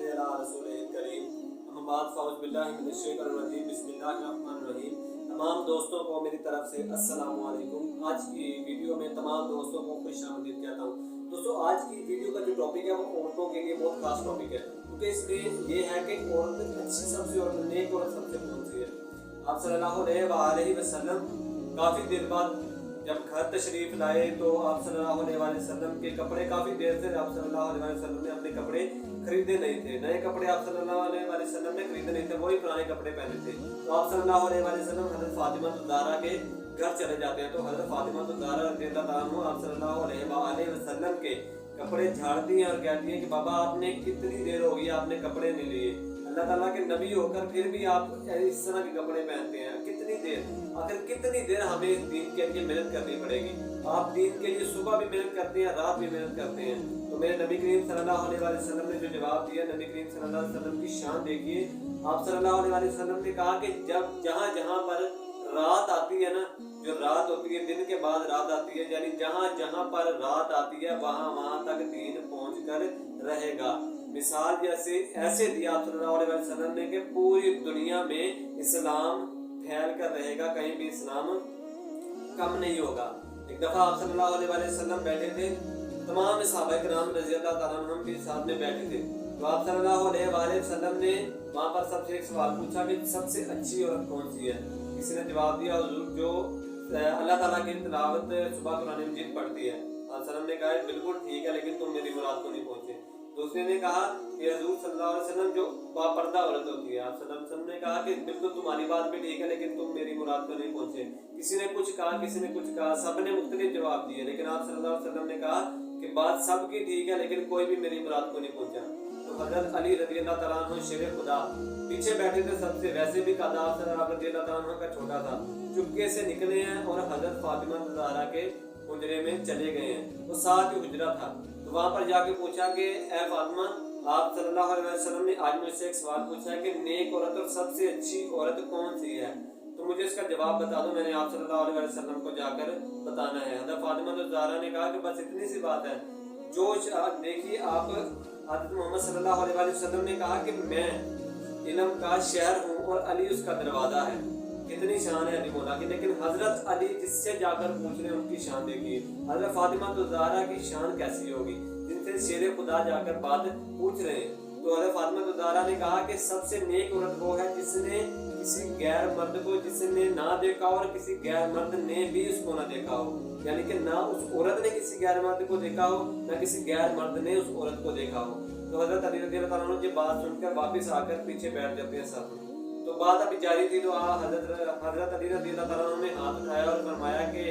सल्ली अला रसूलिल करीम। अम्मा बाद फ़अऊज़ु बिल्लाहि मिनश शैतानिर रजीम। बिस्मिल्लाहिर रहमानिर रहीम। तमाम दोस्तों को मेरी तरफ से अस्सलाम वालेकुम। आज की वीडियो में तमाम दोस्तों को खुशामदीद कहता हूँ। दोस्तों, आज की वीडियो का जो टॉपिक है वो औरतों के लिए बहुत खास टॉपिक है, क्योंकि इसमें ये है कि औरत अच्छी सबसे और नेक औरत सबसे कौन सी है। आप सल्लल्लाहु अलैहि वसल्लम काफ़ी देर बाद जब घर तशरीफ लाए तो आप सल्लल्लाहु अलैहि वसल्लम के कपड़े काफ़ी देर से आप सल्लल्लाहु अलैहि वसल्लम ने अपने कपड़े खरीदे नहीं थे। नए कपड़े आप सल्लल्लाहु अलैहि वसल्लम ने खरीदे नहीं थे, वही पुराने कपड़े पहने थे। तो आप सल्लल्लाहु अलैहि वसल्लम हज़रत फातिमा ज़हरा के घर चले जाते हैं। तो हज़रत फातिमा ज़हरा रज़ियल्लाहु अन्हा आप सल्लल्लाहु अलैहि वसल्लम के कपड़े झाड़ती हैं और कहती हैं कि बाबा आपने कितनी देर हो गई आपने कपड़े नहीं लिए, अल्लाह ताला के नबी होकर फिर भी आप इस तरह के कपड़े पहनते हैं, कितनी देर, आखिर कितनी देर हमें इस दीन के लिए मेहनत करनी पड़ेगी। आप दीन के लिए सुबह भी मेहनत करते हैं, रात भी मेहनत करते हैं। तो मेरे नबी करीम सल्लल्लाहु अलैहि वसल्लम ने जो जवाब दिया, नबी करीम सल्लल्लाहु अलैहि वसल्लम की शान देखिए। आप सल्लल्लाहु अलैहि वसल्लम ने कहा कि जब जहाँ जहाँ पर रात आती है ना, जो रात होती है दिन के बाद रात आती है, यानी जहाँ जहाँ पर रात आती है वहाँ वहाँ तक दीन पहुँच कर रहेगा। मिसाल जैसे ऐसे दिया आप सल्लल्लाहु अलैहि वसल्लम ने कि पूरी दुनिया में इस्लाम फैल कर रहेगा, कहीं भी इस्लाम कम नहीं होगा। एक दफ़ा आप सल्लल्लाहु अलैहि वसल्लम बैठे थे, तमाम सहाबा किराम रज़ियल्लाहु ताला अन्हुम भी साथ में बैठे थे। तो आप सल्लल्लाहु अलैहि वसल्लम ने वहाँ पर सबसे एक सवाल पूछा कि सबसे अच्छी औरत कौन सी है। किसी ने जवाब दिया हुजूर जो अल्लाह ताला की तिलावत सुबह कुरान मजीद पढ़ती है। आप सल्लम ने कहा बिल्कुल ठीक है, लेकिन तुम मेरी मुराद को नहीं पहुँचे। दूसरे ने कहा कि हुजूर सल्लल्लाहु अलैहि वसल्लम जो बापर्दा औरत होती है। आप सल्लल्लाहु अलैहि वसल्लम ने कहा कि बिल्कुल तुम्हारी बात भी ठीक है, लेकिन तुम मेरी मुराद को नहीं पहुँचे। किसी ने कुछ कहा, किसी ने कुछ कहा, सब ने मुख्तलिफ जवाब दिए, लेकिन आप सल्लल्लाहु अलैहि वसल्लम ने कहा कि बात सबकी ठीक है, लेकिन कोई भी मेरी मुराद को नहीं पहुँचा। तो हज़रत अली रज़ियल्लाहु ताला अन्हु शेर खुदा पीछे बैठे थे सबसे, वैसे भी कदाफ रज़ियल्लाहु ताला अन्हु का छोटा था, चुपके से निकले हैं और हज़रत फातिमा ज़हरा के हुजरे में चले गए हैं। वो साथ ही हुजरा था। तो वहाँ पर जाके पूछा कि ए फातिमा, आप सल्लल्लाहु अलैहि वसल्लम ने आज मुझसे एक सवाल पूछा है कि नेक औरत और सबसे अच्छी औरत कौन सी है, तो मुझे इसका जवाब बता दो। मैंने आप सल्लल्लाहु अलैहि वसल्लम को जाकर बताना है। हज़रत फातिमा ज़हरा ने कहा कि बस इतनी सी बात है। जो देखिए, आप हज़रत मोहम्मद सल्लल्लाहु अलैहि वसल्लम ने कहा कि मैं इल्म का शहर हूँ और अली उसका दरवाज़ा है। कितनी शान है अली मौला की। लेकिन हज़रत अली जिससे जाकर पूछ रहे हैं उनकी शान देखिए। हज़रत फातिमा ज़हरा की शान कैसी होगी जिनसे शेर खुदा जाकर बात पूछ रहे हैं। तो हज़रत फातिमा ज़हरा ने कहा कि सबसे नेक औरत वो है जिसने किसी गैर मर्द को जिसने ना देखा और किसी गैर मर्द ने भी उसको ना देखा हो, यानी कि ना उस औरत ने किसी गैर मर्द को देखा हो, ना किसी गैर मर्द ने उस औरत को देखा हो। तो हज़रत अली रज़ियल्लाहु ताला अन्हु ये बात सुनकर वापस आकर पीछे बैठ जाते हैं सब। तो बात अभी जारी थी। तो हज़रत अली रज़ियल्लाहु ताला अन्हु ने हाथ उठाया और फरमाया कि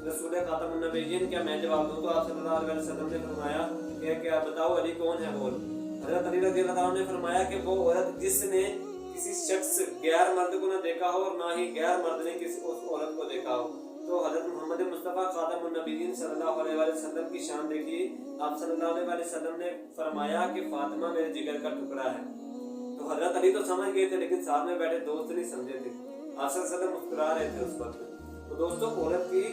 रसूल खातमुन नबिय्यीन, क्या मैं जवाब दूं? तो आप सल्लल्लाहु अलैहि वसल्लम ने फरमाया कि क्या बताओ अली कौन है बोल। हज़रत अली रज़ियल्लाहु ताला ने फरमाया कि वो औरत जिसने किसी शख्स गैर मर्द को ना देखा हो और ना ही गैर मर्द ने किसी उस औरत को देखा हो। तो हज़रत मोहम्मद मुस्तफ़ा खातमुन नबिय्यीन सल्लल्लाहु अलैहि वसल्लम की शान देखिए। आप सल्लल्लाहु अलैहि वसल्लम ने फरमाया कि फातिमा मेरे जिगर का टुकड़ा है। तो हज़रत अली तो समझ गए थे, लेकिन साथ में बैठे दोस्त नहीं समझे थे। आप सल्लल्लाहु अलैहि वसल्लम मुस्कुरा रहे थे उस वक्त। तो दोस्तों, औरत की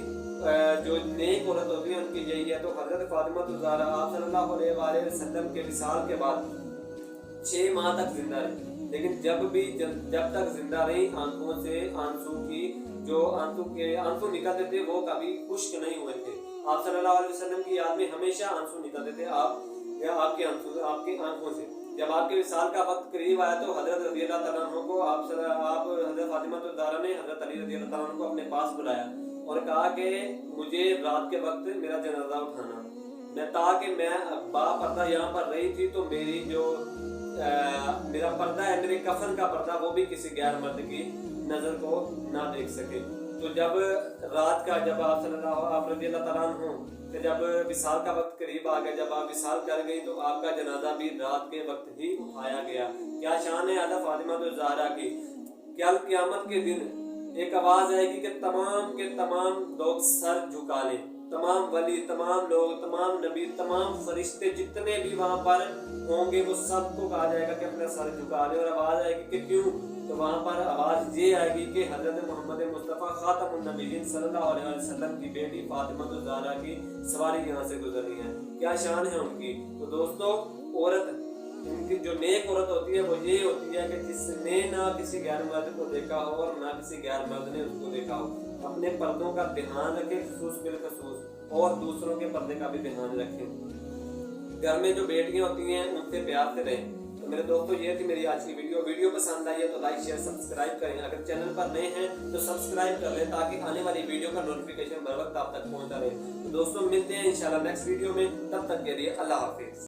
जो नेक औरत होती है उनकी यही है। तो हज़रत फातिमा ज़हरा आप सल्लल्लाहु अलैहि वसल्लम के विसाल के बाद 6 माह तक जिंदा रही, लेकिन जब तक जिंदा रही आंखों से आंसू की जो आंसू निकलते थे वो कभी खुश्क नहीं हुए थे। आप सल्लल्लाहु अलैहि वसल्लम की याद में हमेशा आंसू निकलते थे आपके आंखों से। जब आपके विसाल का वक्त करीब आया तो हज़रत रज़ियल्लाहु ताला अन्हु को आप हज़रत फातिमा ज़हरा ने हज़रत अली रज़ियल्लाहु ताला अन्हु को अपने पास बुलाया और कहा कि मुझे रात के वक्त मेरा जनाजा उठाना। ताकि मैं बापर्दा यहाँ पर रही थी तो मेरी जो मेरा पर्दा है, मेरे कफन का पर्दा, वो भी किसी गैर मर्द की नज़र को ना देख सके। तो जब रात का आप रज़ियल्लाहु ताला अन्हु जब विसाल का वक्त करीब आ गया, जब आप विसाल कर गई तो आपका जनाजा भी रात के वक्त ही उठाया गया। क्या शान है हज़रत फातिमा ज़हरा की। कल क़यामत के दिन एक आवाज़ आएगी कि तमाम के तमाम लोग सर झुका लें, तमाम वली, तमाम लोग, तमाम नबी, तमाम फरिश्ते जितने भी वहाँ पर होंगे वो सबको कहा जाएगा कि अपना सर झुका ले। और आवाज़ आएगी कि क्यों? तो वहाँ पर आवाज़ ये आएगी कि हज़रत मोहम्मद मुस्तफ़ा खातमुन नबिय्यीन सल्लल्लाहु अलैहि वसल्लम की बेटी फातिमा ज़हरा की सवारी यहाँ से गुजरनी है। क्या शान है उनकी। तो दोस्तों, औरत जो नेक औरत होती है वो ये होती है कि जिसने ना किसी गैर मर्द को देखा हो और ना किसी गैर मर्द ने उसको देखा हो, अपने पर्दों का ध्यान रखे खसूस बिलखसूस, और दूसरों के पर्दे का भी ध्यान रखें। घर में जो बेटियां होती हैं उनसे प्यार से रहें। तो मेरे दोस्तों ये थी मेरी आज की वीडियो पसंद आई है तो लाइक शेयर सब्सक्राइब करें। अगर चैनल पर नए हैं तो सब्सक्राइब कर लें ताकि आने वाली वीडियो का नोटिफिकेशन बर वक्त आप तक पहुंचता रहे। तो दोस्तों मिलते हैं इंशाल्लाह नेक्स्ट वीडियो में, तब तक के लिए अल्लाह हाफिज।